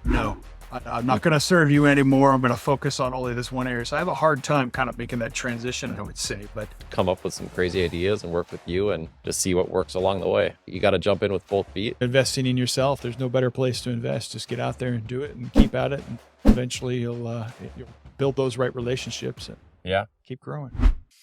no, I'm not going to serve you anymore. I'm going to focus on only this one area. So I have a hard time kind of making that transition, I would say. But come up with some crazy ideas and work with you and just see what works along the way. You got to jump in with both feet. Investing in yourself, there's no better place to invest. Just get out there and do it and keep at it. And eventually you'll build those right relationships and keep growing.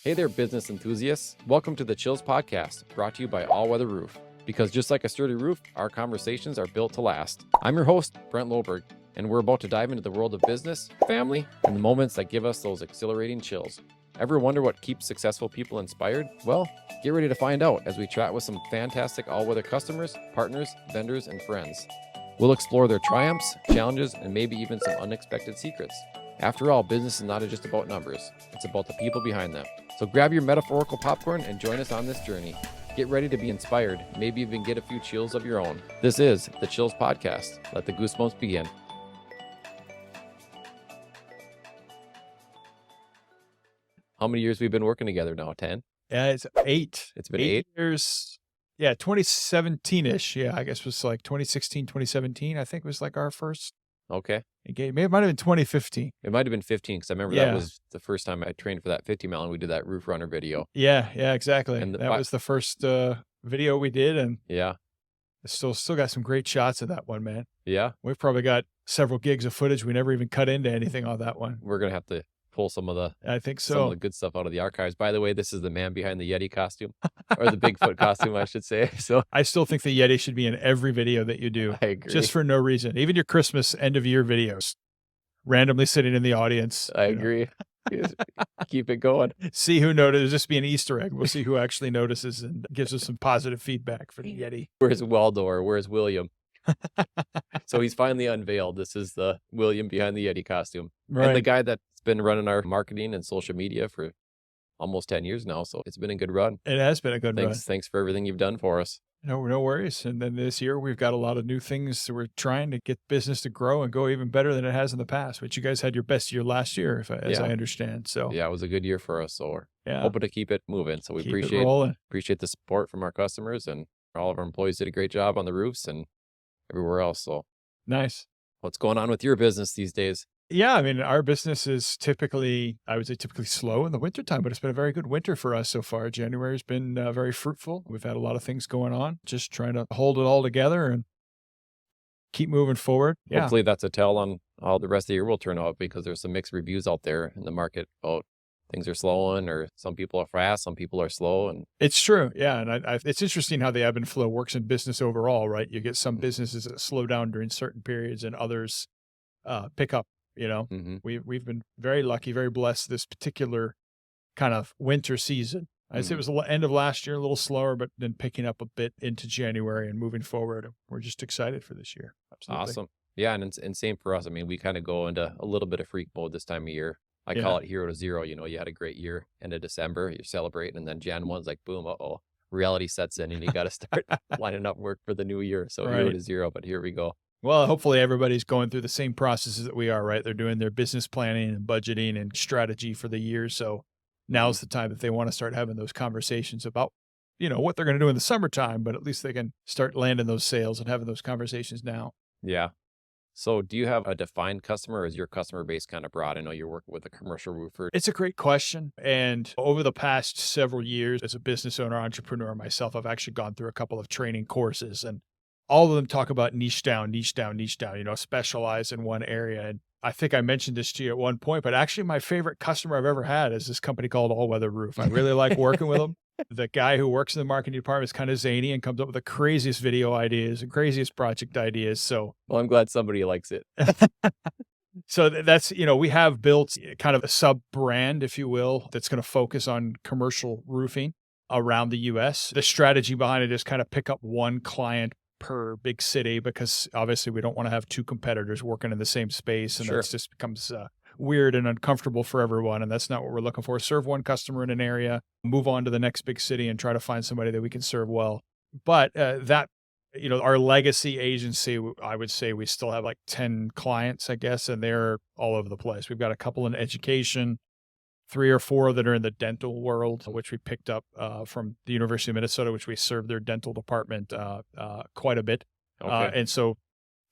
Hey there, business enthusiasts. Welcome to the Chills Podcast, brought to you by Allweather Roof. Because just like a sturdy roof, our conversations are built to last. I'm your host, Brent Loberg, and we're about to dive into the world of business, family, and the moments that give us those exhilarating chills. Ever wonder what keeps successful people inspired? Well, get ready to find out as we chat with some fantastic all-weather customers, partners, vendors, and friends. We'll explore their triumphs, challenges, and maybe even some unexpected secrets. After all, business is not just about numbers. It's about the people behind them. So grab your metaphorical popcorn and join us on this journey. Get ready to be inspired, maybe even get a few chills of your own. This is the Chills Podcast. Let the goosebumps begin. How many years we've been working together now? 10? Yeah, it's 8. It's been 8 years. Yeah, 2017-ish. Yeah, I guess it was like 2016, 2017, I think was like our first. Okay. It might have been 2015. It might have been 15 because I remember that was the first time I trained for that 50 mile and we did that roof runner video. Yeah, exactly. And that was the first video we did, and yeah, still got some great shots of that one, man. Yeah, we've probably got several gigs of footage. We never even cut into anything on that one. We're gonna have to pull some of the some of the good stuff out of the archives. By the way, this is the man behind the Yeti costume, or the Bigfoot costume, I should say. So I still think the Yeti should be in every video that you do. I agree. Just for no reason. Even your Christmas end of year videos, randomly sitting in the audience. I agree. Keep it going. See who notices. Just be an Easter egg. We'll see who actually notices and gives us some positive feedback for the Yeti. Where's Waldo, or where's William? So he's finally unveiled. This is the William behind the Yeti costume. Right. And the guy that's been running our marketing and social media for almost 10 years now. So it's been a good run. It has been a good run. Thanks for everything you've done for us. No worries. And then this year we've got a lot of new things. We're trying to get business to grow and go even better than it has in the past, which you guys had your best year last year, as I understand. So yeah, it was a good year for us. So we're hoping to keep it moving. So we appreciate the support from our customers, and all of our employees did a great job on the roofs and everywhere else. So nice. What's going on with your business these days? Yeah, I mean, our business is typically slow in the wintertime, but it's been a very good winter for us so far. January's been very fruitful. We've had a lot of things going on, just trying to hold it all together and keep moving forward. Yeah. Hopefully that's a tell on how the rest of the year will turn out, because there's some mixed reviews out there in the market about things are slowing, or some people are fast, some people are slow. And it's true. Yeah. And it's interesting how the ebb and flow works in business overall, right? You get some businesses that slow down during certain periods and others pick up. You know, we've been very lucky, very blessed this particular kind of winter season. I'd say it was the end of last year, a little slower, but then picking up a bit into January and moving forward. We're just excited for this year. Absolutely. Awesome. Yeah. And same for us. I mean, we kind of go into a little bit of freak mode this time of year. I call it 0 to 0. You know, you had a great year, end of December, you're celebrating, and then Jan 1's like, boom, reality sets in, and you got to start lining up work for the new year. So 0 to 0, but here we go. Well, hopefully everybody's going through the same processes that we are, right? They're doing their business planning and budgeting and strategy for the year. So now's the time that they want to start having those conversations about, what they're going to do in the summertime, but at least they can start landing those sales and having those conversations now. Yeah. So do you have a defined customer, or is your customer base kind of broad? I know you're working with a commercial roofer. It's a great question. And over the past several years as a business owner, entrepreneur myself, I've actually gone through a couple of training courses, and all of them talk about niche down, specialize in one area. And I think I mentioned this to you at one point, but actually my favorite customer I've ever had is this company called Allweather Roof. I really like working with them. The guy who works in the marketing department is kind of zany and comes up with the craziest video ideas and craziest project ideas. So, well, I'm glad somebody likes it. So that's, we have built kind of a sub brand, if you will, that's going to focus on commercial roofing around the US. The strategy behind it is kind of pick up one client per big city, because obviously we don't want to have two competitors working in the same space, and that just becomes weird and uncomfortable for everyone. And that's not what we're looking for. Serve one customer in an area, move on to the next big city, and try to find somebody that we can serve well. But our legacy agency, I would say we still have like 10 clients, I guess, and they're all over the place. We've got a couple in education, 3 or 4 that are in the dental world, which we picked up from the University of Minnesota, which we serve their dental department quite a bit. Okay. And so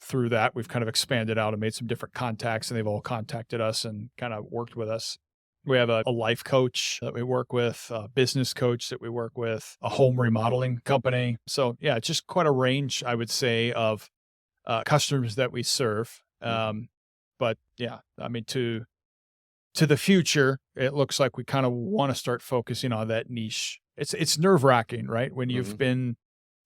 through that, we've kind of expanded out and made some different contacts, and they've all contacted us and kind of worked with us. We have a life coach that we work with, a business coach that we work with, a home remodeling company. So yeah, it's just quite a range, I would say, of customers that we serve. But yeah, I mean, to the future, it looks like we kind of want to start focusing on that niche. It's nerve wracking, right? When you've been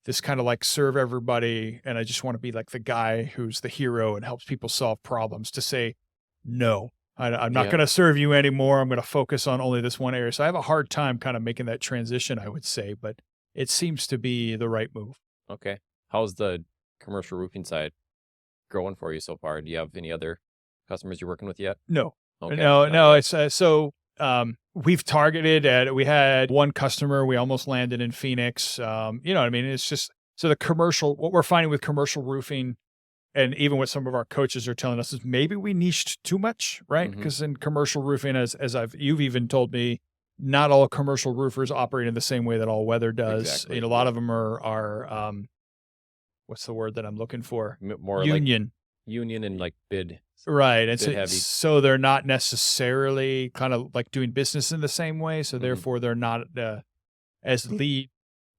this kind of like serve everybody, and I just want to be like the guy who's the hero and helps people solve problems, to say, no, I'm not going to serve you anymore. I'm going to focus on only this one area. So I have a hard time kind of making that transition, I would say, but it seems to be the right move. Okay. How's the commercial roofing side growing for you so far? Do you have any other customers you're working with yet? No, Okay. no. It's we've targeted we had one customer, we almost landed in Phoenix. You know what I mean? It's just, so what we're finding with commercial roofing, and even what some of our coaches are telling us, is maybe we niched too much, right? Because in commercial roofing, as you've even told me, not all commercial roofers operate in the same way that Allweather does. Exactly. You know, a lot of them are what's the word that I'm looking for? More Union. Union and like bid. Right. And Bid heavy. so they're not necessarily kind of like doing business in the same way. So therefore they're not as lead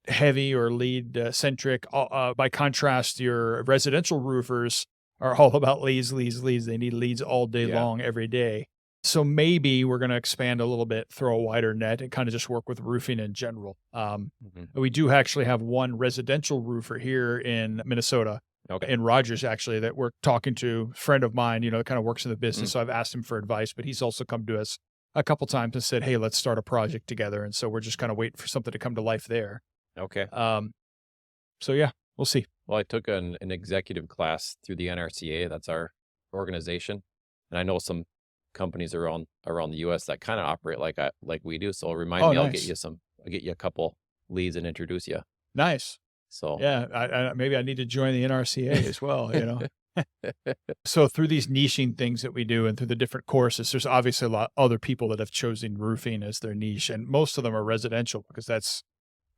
heavy or lead centric. By contrast, your residential roofers are all about leads. They need leads all day long, every day. So maybe we're going to expand a little bit, throw a wider net, and kind of just work with roofing in general. We do actually have one residential roofer here in Minnesota, in Rogers, actually, that we're talking to, a friend of mine, that kind of works in the business. So I've asked him for advice, but he's also come to us a couple times and said, hey, let's start a project together. And so we're just kind of waiting for something to come to life there. Okay. So yeah, we'll see. Well, I took an executive class through the NRCA. That's our organization. And I know some companies around the US that kind of operate like we do. So remind me, nice. I'll get you a couple leads and introduce you. Nice. So yeah, maybe I need to join the NRCA as well, So through these niching things that we do and through the different courses, there's obviously a lot of other people that have chosen roofing as their niche, and most of them are residential, because that's,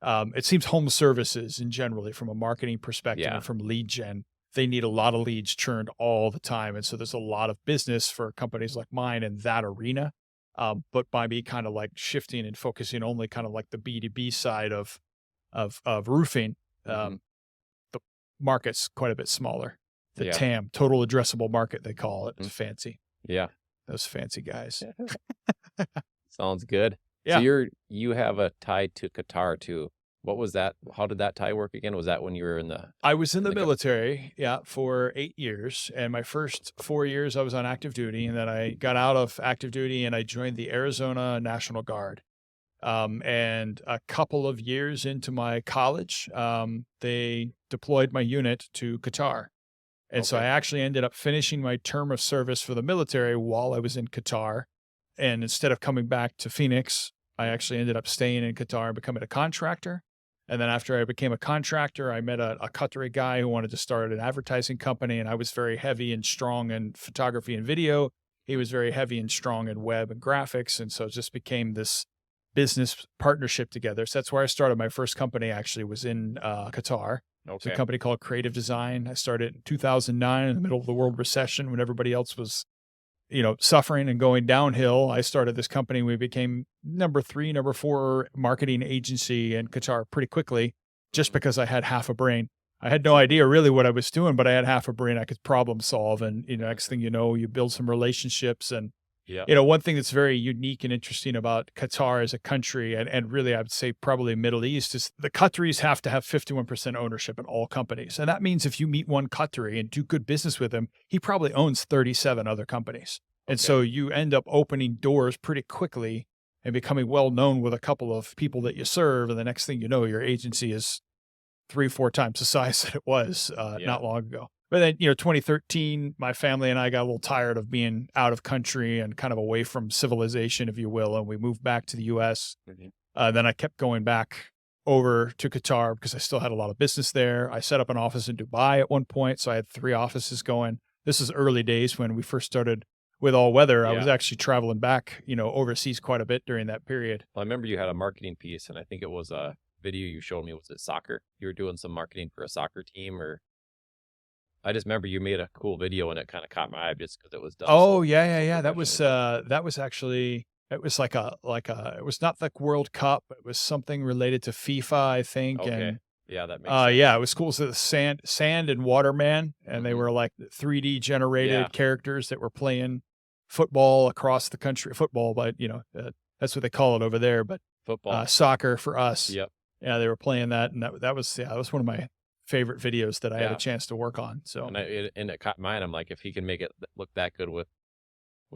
it seems home services in generally, from a marketing perspective and from lead gen, they need a lot of leads churned all the time. And so there's a lot of business for companies like mine in that arena. But by me kind of like shifting and focusing only kind of like the B2B side of roofing, the market's quite a bit smaller. The TAM, total addressable market, they call it. It's fancy. Yeah. Those fancy guys. Sounds good. Yeah. So you have a tie to Qatar too. What was that? How did that tie work again? Was that when you were I was in the military, for 8 years. And my first 4 years I was on active duty. And then I got out of active duty and I joined the Arizona National Guard. And a couple of years into my college, they deployed my unit to Qatar. And so I actually ended up finishing my term of service for the military while I was in Qatar. And instead of coming back to Phoenix, I actually ended up staying in Qatar and becoming a contractor. And then after I became a contractor, I met a Qatari guy who wanted to start an advertising company. And I was very heavy and strong in photography and video. He was very heavy and strong in web and graphics. And so it just became this business partnership together. So that's where I started. My first company actually was in Qatar. It's a company called Creative Design. I started in 2009 in the middle of the world recession when everybody else was, suffering and going downhill. I started this company. We became number 3, number 4 marketing agency in Qatar pretty quickly, just because I had half a brain. I had no idea really what I was doing, but I had half a brain. I could problem solve. And, next thing you know, you build some relationships. And, one thing that's very unique and interesting about Qatar as a country, and really I would say probably Middle East, is the Qataris have to have 51% ownership in all companies. And that means if you meet one Qatari and do good business with him, he probably owns 37 other companies. And so you end up opening doors pretty quickly and becoming well known with a couple of people that you serve. And the next thing you know, your agency is 3-4 times the size that it was not long ago. But then, 2013, my family and I got a little tired of being out of country and kind of away from civilization, if you will. And we moved back to the US. Then I kept going back over to Qatar because I still had a lot of business there. I set up an office in Dubai at one point. So I had 3 offices going. This is early days when we first started with Allweather. I was actually traveling back, overseas quite a bit during that period. Well, I remember you had a marketing piece, and I think it was a video you showed me. Was it soccer? You were doing some marketing for a soccer team, or I just remember you made a cool video and it kind of caught my eye just because it was done Oh, so yeah. professionally. That was actually it was it was not the World Cup, it was something related to FIFA, I think, Okay. and, Yeah, that makes sense. yeah, it was cool. So the sand and water man, and they Mhm. were like 3D Yeah, generated characters that were playing football across the country. Football, but, that's what they call it over there, but, football. soccer for us. Yep. Yeah, they were playing that, and that was one of my favorite videos that I had a Yeah. chance to work on, so And it caught mine. I'm like, if he can make it look that good with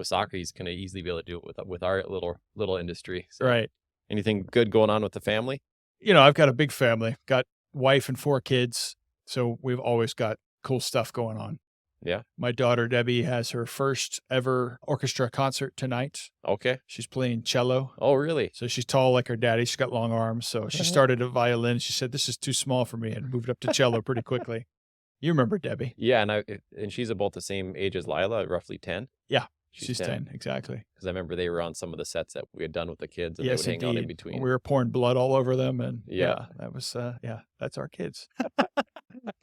soccer, he's gonna easily be able to do it with our little industry. So, right. anything good going on with the family? I've got a big family, got wife and 4 kids, so we've always got cool stuff going on. Yeah. My daughter Debbie has her first ever orchestra concert tonight. Okay. She's playing cello. Oh, really? So she's tall like her daddy. She's got long arms. So she started at violin. She said, "This is too small for me," and moved up to cello pretty quickly. You remember Debbie? Yeah, and she's about the same age as Lila, roughly 10. Yeah, She's she's 10. 10, exactly. Because I remember they were on some of the sets that we had done with the kids, and they Yes, would hang out in indeed. between. We were pouring blood all over them, and Yeah. yeah, that was that's our kids.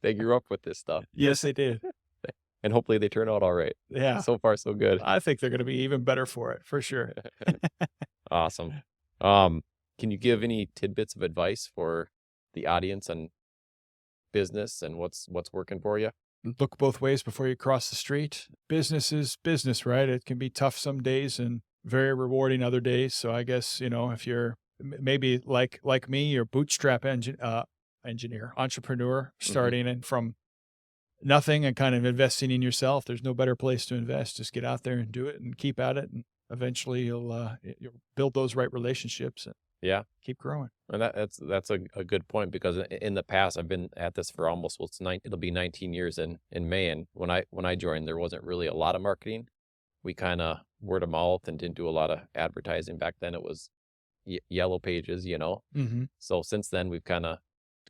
They grew up with this stuff, Yes, they did. and hopefully they turn out all right. Yeah, So far, so good. I think they're going to be even better for it, for sure. Awesome. Can you give any tidbits of advice for the audience on business and what's working for you? Look both ways before you cross the street. Business is business, right? It can be tough some days and very rewarding other days. So I guess, if you're maybe like me, you're bootstrap engineer, entrepreneur, starting and from nothing and kind of investing in yourself. There's no better place to invest. Just get out there and do it and keep at it, and eventually you'll build those right relationships and Yeah. keep growing. And that's a good point, because in the past I've been at this for almost, it'll be 19 years in May, and when I joined there wasn't really a lot of marketing. We kind of word of mouth and didn't do a lot of advertising. Back then it was yellow pages, Mm-hmm. So since then we've kind of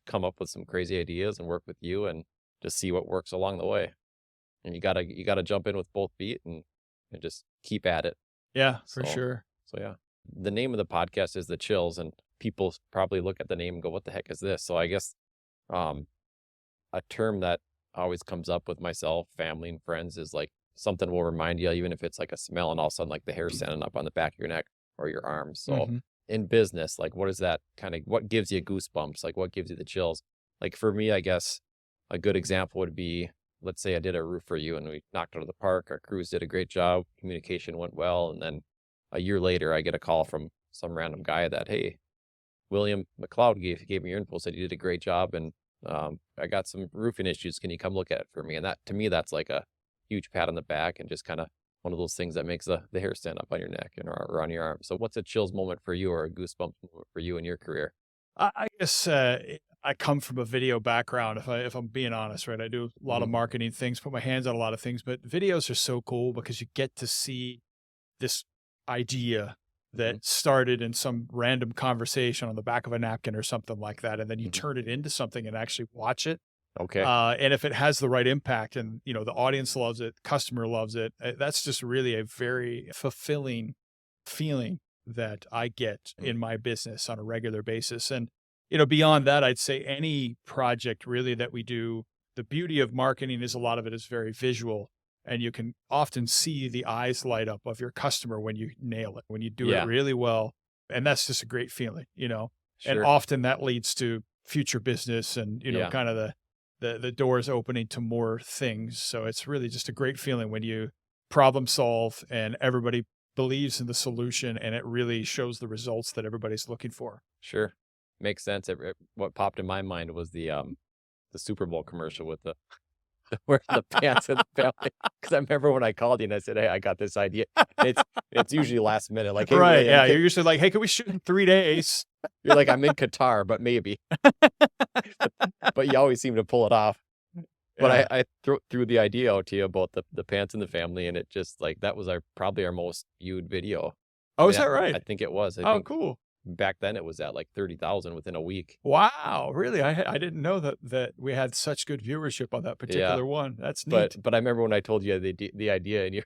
come up with some crazy ideas and work with you and just see what works along the way. And you gotta jump in with both feet and just keep at it. Yeah, for So sure. so yeah. The name of the podcast is The Chills, and people probably look at the name and go, "What the heck is this?" So I guess um, a term that always comes up with myself, family, and friends is like something will remind you, even if it's like a smell, and all of a sudden like the hair standing up on the back of your neck or your arms. So Mm-hmm. in business, like what is that what gives you goosebumps? Like what gives you the chills? Like for me, I guess a good example would be, let's say I did a roof for you and we knocked out of the park. Our crews did a great job. Communication went well. And then a year later, I get a call from some random guy that, "Hey, William McLeod gave me your info, said you did a great job, and I got some roofing issues. Can you come look at it for me?" And that, to me, that's like a huge pat on the back and just kind of one of those things that makes the hair stand up on your neck or on your arm. So what's a chills moment for you or a goosebumps moment for you in your career? I guess I come from a video background. If I'm being honest, right, I do a lot of Mhm. marketing things, put my hands on a lot of things, but videos are so cool because you get to see this idea Mhm. that started in some random conversation on the back of a napkin or something like that, and then you Mhm. turn it into something and actually watch it. Okay. And if it has the right impact, and the audience loves it, customer loves it, that's just really a very fulfilling feeling that I get Mm. in my business on a regular basis. And beyond that, I'd say any project really that we do, the beauty of marketing is a lot of it is very visual, and you can often see the eyes light up of your customer when you nail it, when you do it Yeah, really well. And that's just a great feeling, and sure. often that leads to future business and, Yeah, kind of the doors opening to more things. So it's really just a great feeling when you problem solve and everybody believes in the solution and it really shows the results that everybody's looking for. sure. Makes sense. What popped in my mind was the Super Bowl commercial with the wearing the pants of the family. Because I remember when I called you and I said, "Hey, I got this idea." It's usually last minute. Like, "Hey, Right. William, Yeah. You're usually like, "Hey, can we shoot in 3 days?" you're like, I'm in Qatar, but maybe." But you always seem to pull it off. But Yeah. I threw the idea out to you about the pants in the family, and it just like that was probably our most viewed video. Oh, is Yeah, that I right? think it was. I Oh, think cool. back then it was at like 30,000 within a week. Wow. Really? I didn't know that we had such good viewership on that Yeah. particular one. That's But neat. but I remember when I told you the idea and you're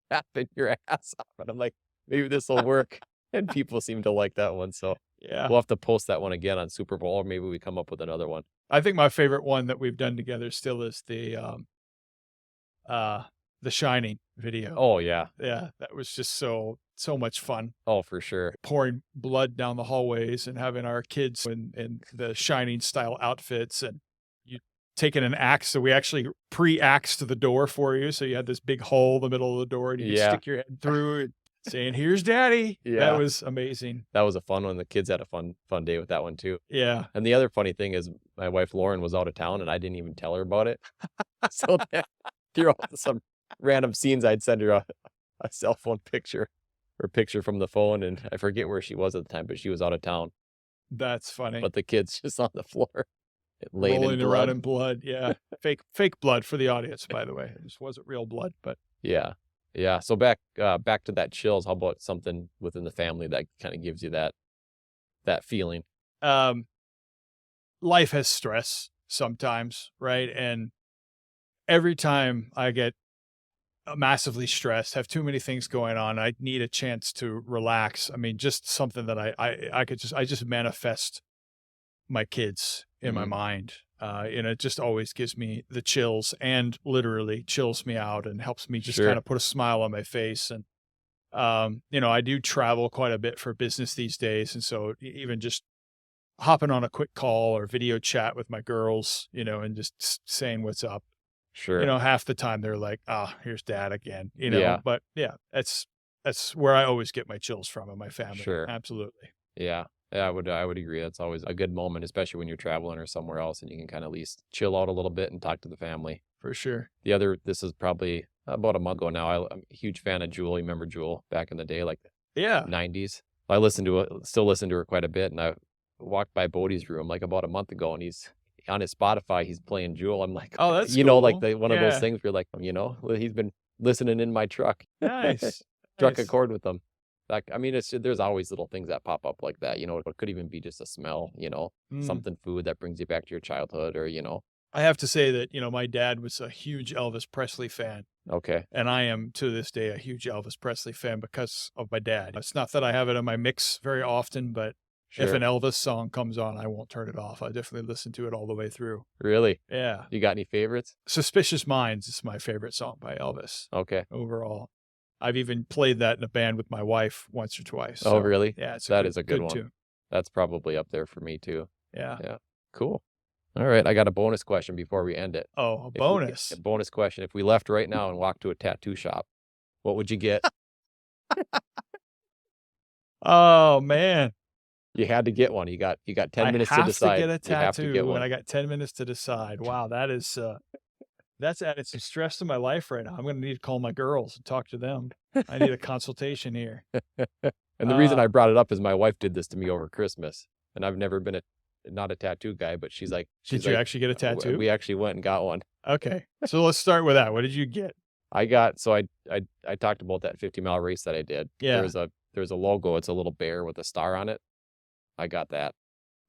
laughing your ass off, and I'm like, maybe this will work. And people seem to like that one. So Yeah. we'll have to post that one again on Super Bowl, or maybe we come up with another one. I think my favorite one that we've done together still is The Shining video. Oh, yeah. Yeah, that was just so much fun. Oh, for sure. Pouring blood down the hallways and having our kids in the Shining style outfits, and you taking an axe. So we actually pre-axed the door for you. So you had this big hole in the middle of the door, and you could stick your head through and saying, "Here's Daddy." Yeah. That was amazing. That was a fun one. The kids had a fun day with that one too. Yeah. And the other funny thing is my wife Lauren was out of town and I didn't even tell her about it. So then, throughout some random scenes, I'd send her a cell phone picture or picture from the phone, and I forget where she was at the time, but she was out of town. That's funny. But the kids just on the floor, laying rolling in around blood. in blood. Yeah. fake blood for the audience, by the way. It just wasn't real blood, but Yeah. Yeah. So back to that chills. How about something within the family that kind of gives you that feeling? Life has stress sometimes, right? And every time I get massively stressed, have too many things going on, I need a chance to relax. I mean, just something that I just manifest my kids in my mind. And it just always gives me the chills, and literally chills me out and helps me just kind of put a smile on my face. And, I do travel quite a bit for business these days. And so even just hopping on a quick call or video chat with my girls, and just saying what's up, half the time they're like, here's Dad again, but yeah, that's where I always get my chills from in my family. Sure. Absolutely. Yeah. Yeah, I would agree. That's always a good moment, especially when you're traveling or somewhere else and you can kind of at least chill out a little bit and talk to the family. For sure. This is probably about a month ago now. I'm a huge fan of Jewel. You remember Jewel back in the day, like the 90s? I still listen to her quite a bit. And I walked by Bodie's room like about a month ago, and he's on his Spotify, he's playing Jewel. I'm like, oh, that's cool. Like one of Yeah. those things where like, he's been listening in my truck. Nice. Struck a chord with them. Like, I mean, there's always little things that pop up like that, it could even be just a smell, something food that brings you back to your childhood or, I have to say that, my dad was a huge Elvis Presley fan. Okay. And I am to this day a huge Elvis Presley fan because of my dad. It's not that I have it in my mix very often, but if an Elvis song comes on, I won't turn it off. I definitely listen to it all the way through. Really? Yeah. You got any favorites? Suspicious Minds is my favorite song by Elvis. Okay. Overall. I've even played that in a band with my wife once or twice. So, really? Yeah, that is a good one. Tune. That's probably up there for me too. Yeah. Yeah. Cool. All right. I got a bonus question before we end it. Oh, a bonus. A bonus question. If we left right now and walked to a tattoo shop, what would you get? Oh, man. You had to get one. You got 10 minutes to decide. I have to get a tattoo, you have to get one. and I got 10 minutes to decide. Wow, that is that's added some stress to my life right now. I'm going to need to call my girls and talk to them. I need a consultation here. And the reason I brought it up is my wife did this to me over Christmas, and I've never been not a tattoo guy, but she's like, did you actually get a tattoo? We actually went and got one. Okay, so let's start with that. What did you get? I talked about that 50-mile race that I did. Yeah. There's a logo. It's a little bear with a star on it. I got that.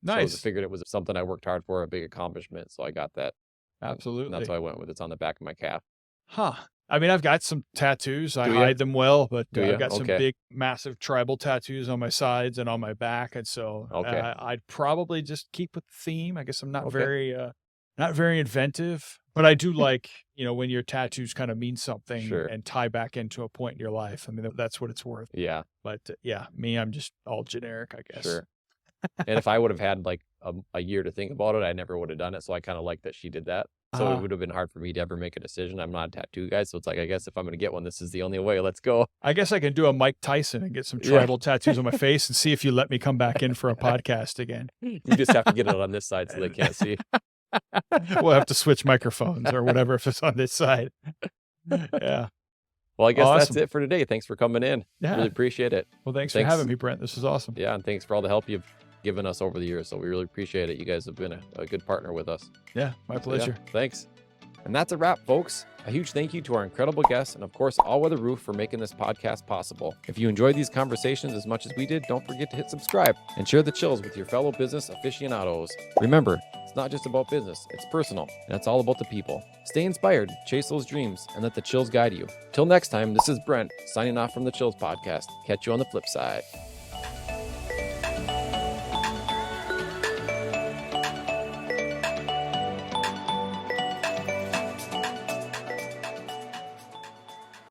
Nice. So I figured it was something I worked hard for, a big accomplishment. So I got that. Absolutely. And that's why I went with it. It's on the back of my calf. Huh. I mean, I've got some tattoos. I hide them well, but I've got some Okay. big, massive tribal tattoos on my sides and on my back. And so I'd probably just keep with the theme. I guess I'm not very inventive, but I do like, when your tattoos kind of mean something and tie back into a point in your life. I mean, that's what it's worth. Yeah. But me, I'm just all generic, I guess. Sure. And if I would have had like a year to think about it, I never would have done it. So I kind of like that she did that. So it would have been hard for me to ever make a decision. I'm not a tattoo guy. So it's like, I guess if I'm going to get one, this is the only way. Let's go. I guess I can do a Mike Tyson and get some tribal tattoos on my face and see if you let me come back in for a podcast again. You just have to get it on this side so they can't see. We'll have to switch microphones or whatever if it's on this side. Yeah. Well, I guess that's it for today. Thanks for coming in. Yeah. Really appreciate it. Well, thanks for having me, Brent. This is awesome. Yeah, and thanks for all the help you've given us over the years. So we really appreciate it. You guys have been a good partner with us. Yeah, my pleasure. Thanks. And that's a wrap, folks. A huge thank you to our incredible guests and, of course, Allweather Roof for making this podcast possible. If you enjoyed these conversations as much as we did, don't forget to hit subscribe and share the chills with your fellow business aficionados. Remember, it's not just about business, it's personal, and it's all about the people. Stay inspired, chase those dreams, and let the chills guide you. Till next time, this is Brent, signing off from the Chills Podcast. Catch you on the flip side.